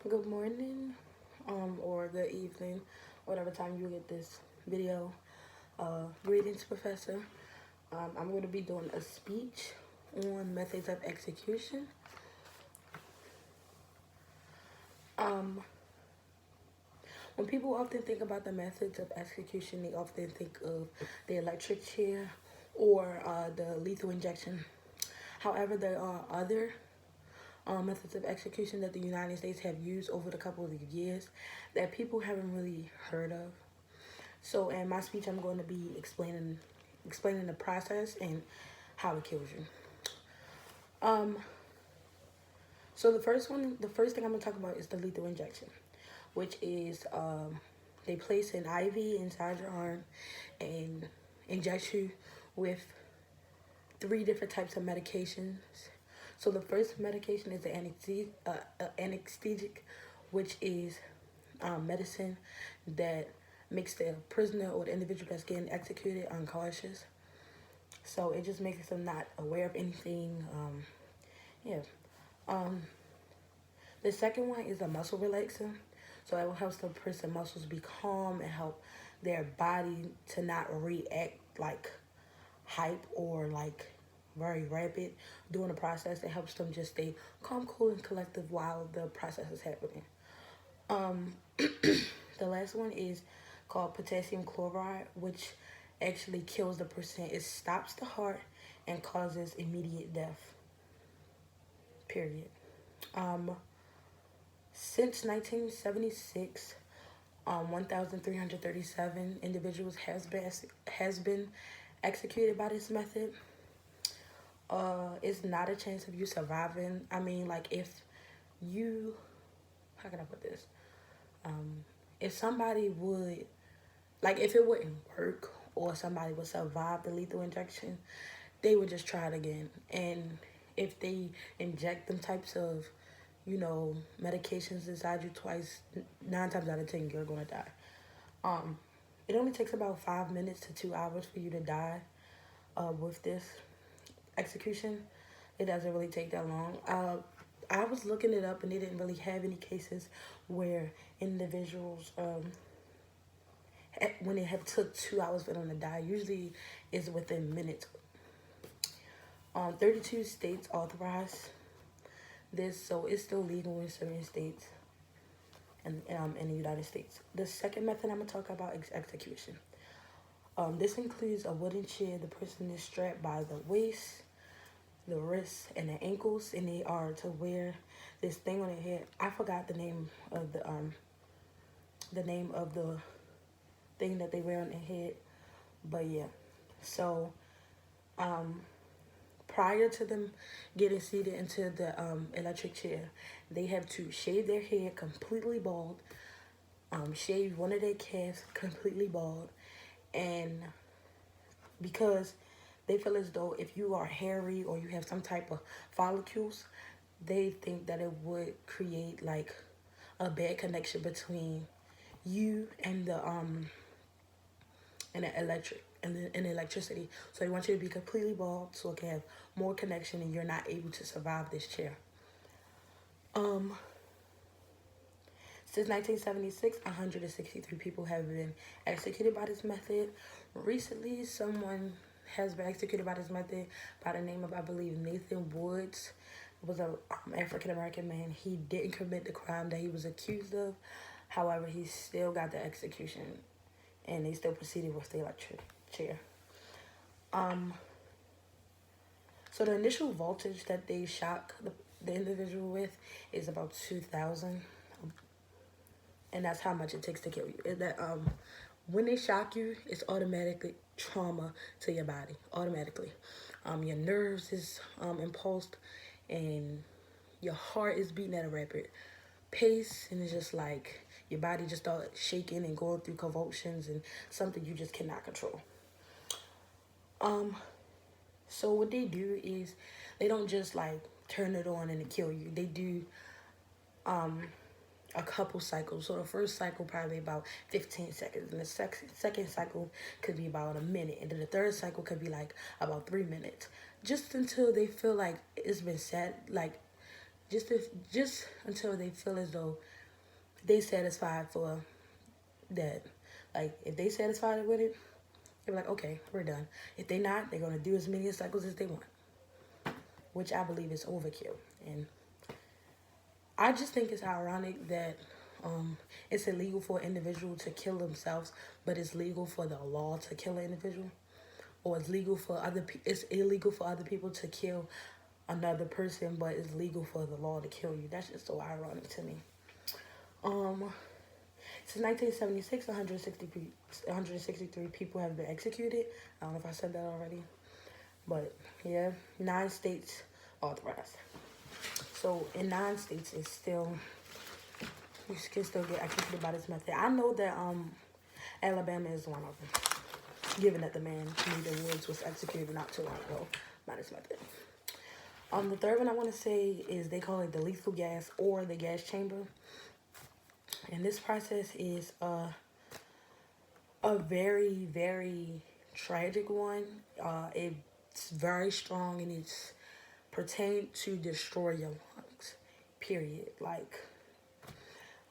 Good morning, or good evening, whatever time you get this video. Greetings, Professor. I'm going to be doing a speech on methods of execution. Um, when people often think about the methods of execution, they often think of the electric chair or the lethal injection. However, there are other methods of execution that the United States have used over the couple of years that people haven't really heard of. So in my speech, I'm going to be explaining the process and how it kills you. Um, so the first thing I'm gonna talk about is the lethal injection, which is they place an IV inside your arm and inject you with three different types of medications. So the first medication is the anesthetic, which is medicine that makes the prisoner or the individual that's getting executed unconscious. So it just makes them not aware of anything. Yeah. Um, the second one is a muscle relaxer. So it helps the person muscles be calm and help their body to not react like hype or like very rapid during the process. It helps them just stay calm, cool, and collective while the process is happening. Um, the last one is called potassium chloride, which actually kills the person. It stops the heart and causes immediate death. Period. Um, since 1976, 1,337 individuals has been executed by this method. It's not a chance of you surviving. I mean, like if you, how can I put this? If somebody would, like if it wouldn't work or somebody would survive the lethal injection, they would just try it again. And if they inject them types of, medications inside you twice, 9 times out of 10, you're gonna die. Um, it only takes about 5 minutes to 2 hours for you to die with this execution. It doesn't really take that long. I was looking it up and they didn't really have any cases where individuals, when it have took 2 hours for them to die, usually is within minutes. 32 states authorize this, so it's still legal in certain states and in the United States. The second method I'm gonna talk about is execution. This includes a wooden chair. The person is strapped by the waist, the wrists, and the ankles, and they are to wear this thing on their head. I forgot the name of the thing that they wear on their head, but yeah. So prior to them getting seated into the electric chair, they have to shave their hair completely bald, shave one of their calves completely bald, and because they feel as though if you are hairy or you have some type of follicles, they think that it would create like a bad connection between you and the electricity. So they want you to be completely bald so it can have more connection and you're not able to survive this chair. Um, since 1976, 163 people have been executed by this method. Recently, someone has been executed by this method by the name of, I believe, Nathan Woods. It was an African American man. He didn't commit the crime that he was accused of. However, he still got the execution, and they still proceeded with the electric chair. Um, so the initial voltage that they shock the individual with is about 2,000, and that's how much it takes to kill you. That when they shock you, it's automatically trauma to your body, automatically. Your nerves is impulsed, and your heart is beating at a rapid pace, and it's just like your body just starts shaking and going through convulsions and something you just cannot control. So what they do is they don't just like turn it on and kill you. They do a couple cycles. So the first cycle probably about 15 seconds, and the second cycle could be about a minute, and then the third cycle could be like about 3 minutes, just until they feel like it's been set, like just until they feel as though they satisfied for that. Like if they satisfied with it, they're like, okay, we're done. If they not, they're gonna do as many cycles as they want, which I believe is overkill. And I just think it's ironic that it's illegal for an individual to kill themselves, but it's legal for the law to kill an individual, or it's illegal for other people to kill another person, but it's legal for the law to kill you. That's just so ironic to me. Since 1976, 163 people have been executed. I don't know if I said that already, but yeah, 9 states authorized. So in 9 states, it's still, you can still get executed by this method. I know that Alabama is one of them, given that the man Nita Woods was executed not too long ago by this method. The third one I want to say is they call it the lethal gas or the gas chamber. And this process is a very, very tragic one. It's very strong and it's pertained to destroy your lungs, period. Like,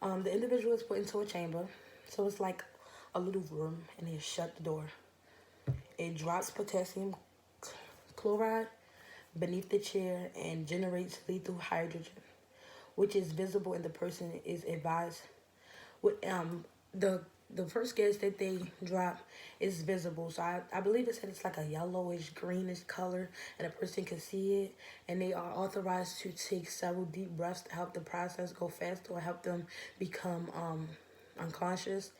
the individual is put into a chamber. So it's like a little room and they shut the door. It drops potassium chloride beneath the chair and generates lethal hydrogen, which is visible and the person is advised. With the first gas that they drop is visible, so I believe it said it's like a yellowish greenish color and a person can see it, and they are authorized to take several deep breaths to help the process go faster or help them become unconscious.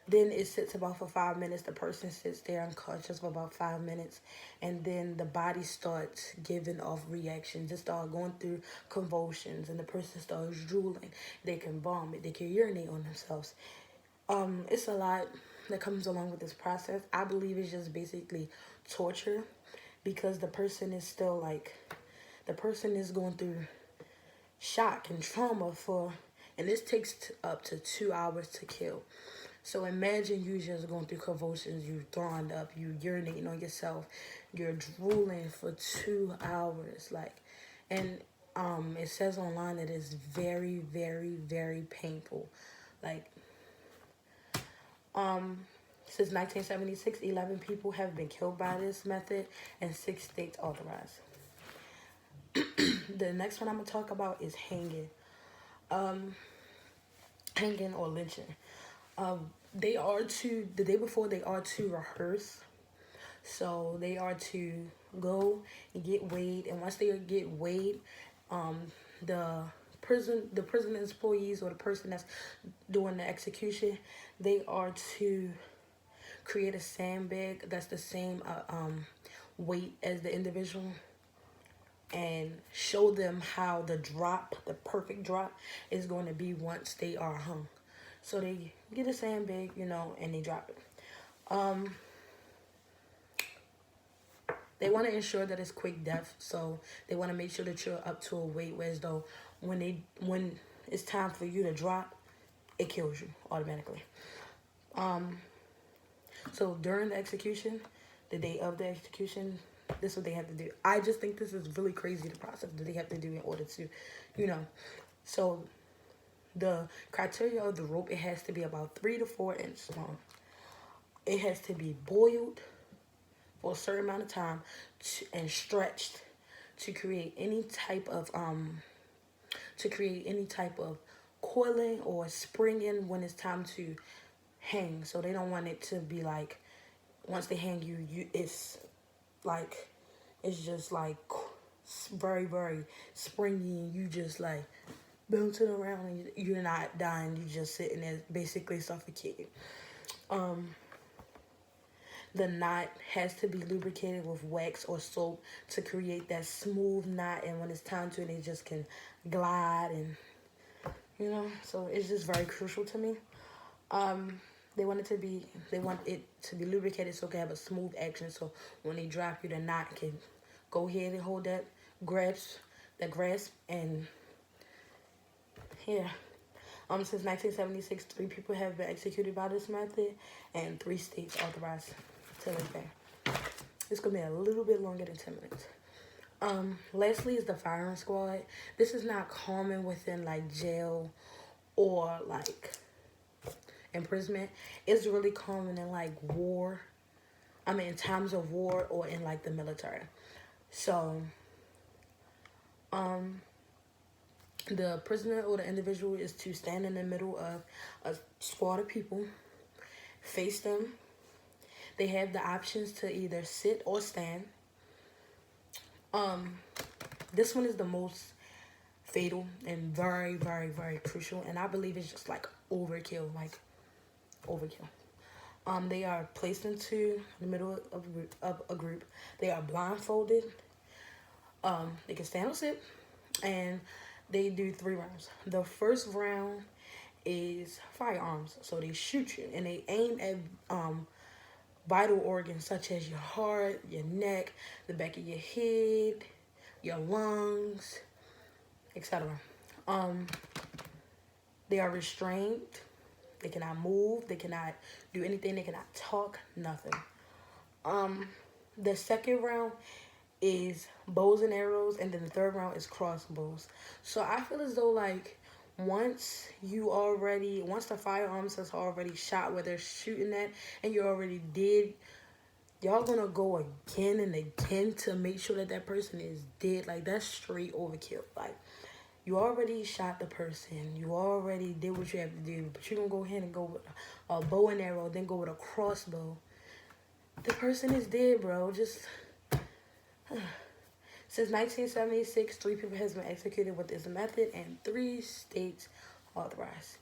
Then it sits about for 5 minutes. The person sits there unconscious for about 5 minutes. And then the body starts giving off reactions. They start going through convulsions. And the person starts drooling. They can vomit. They can urinate on themselves. It's a lot that comes along with this process. I believe it's just basically torture. Because the person is still like, the person is going through shock and trauma for, and this takes up to 2 hours to kill. So imagine you just going through convulsions, you throwing up, you urinating on yourself, you're drooling for 2 hours, like, and it says online that it's very, very, very painful, like, since 1976, 11 people have been killed by this method, and 6 states authorized. The next one I'm gonna talk about is hanging, hanging or lynching. The day before they are to rehearse. So they are to go and get weighed. And once they get weighed, the prison employees or the person that's doing the execution, they are to create a sandbag that's the same weight as the individual and show them how the perfect drop is going to be once they are hung. So they get a sandbag, and they drop it. They want to ensure that it's quick death, so they want to make sure that you're up to a weight where as though when it's time for you to drop, it kills you automatically. So during the execution, the day of the execution, this is what they have to do. I just think this is really crazy, the process that they have to do in order to, so the criteria of the rope, it has to be about 3 to 4 inches long. It has to be boiled for a certain amount of time and stretched to create any type of coiling or springing when it's time to hang. So they don't want it to be like once they hang you it's just like very, very springy and you just like bouncing around and you're not dying, you're just sitting there basically suffocating. The knot has to be lubricated with wax or soap to create that smooth knot, and when it's time to, it just can glide, and so it's just very crucial to me. They want it to be lubricated so it can have a smooth action, so when they drop you, the knot can go ahead and hold that grasp, and yeah. Since 1976, 3 people have been executed by this method, and 3 states authorized to this day. It's gonna be a little bit longer than 10 minutes. Lastly is the firing squad. This is not common within like jail or like imprisonment. It's really common in like war. I mean, in times of war or in like the military. So, the prisoner or the individual is to stand in the middle of a squad of people, face them. They have the options to either sit or stand. This one is the most fatal and very, very, very crucial, and I believe it's just like overkill, overkill. They are placed into the middle of a group. They are blindfolded. They can stand or sit, and they do 3 rounds. The first round is firearms, so they shoot you and they aim at vital organs such as your heart, your neck, the back of your head, your lungs, etc. They are restrained. They cannot move. They cannot do anything. They cannot talk. Nothing. The second round is bows and arrows, and then the third round is crossbows. So I feel as though like once the firearms has already shot where they're shooting at, and you already did, y'all gonna go again and again to make sure that that person is dead. Like that's straight overkill. Like you already shot the person. You already did what you have to do, but you're gonna go ahead and go with a bow and arrow, then go with a crossbow. The person is dead, bro. Just since 1976, 3 people has been executed with this method, and 3 states authorized.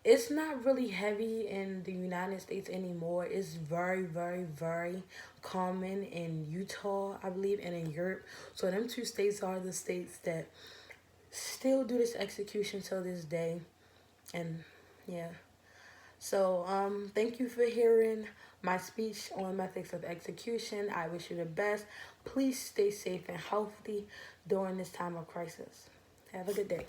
It's not really heavy in the United States anymore. It's very, very, very common in Utah, I believe, and in Europe. So them 2 states are the states that still do this execution till this day. And yeah. So thank you for hearing my speech on methods of execution. I wish you the best. Please stay safe and healthy during this time of crisis. Have a good day.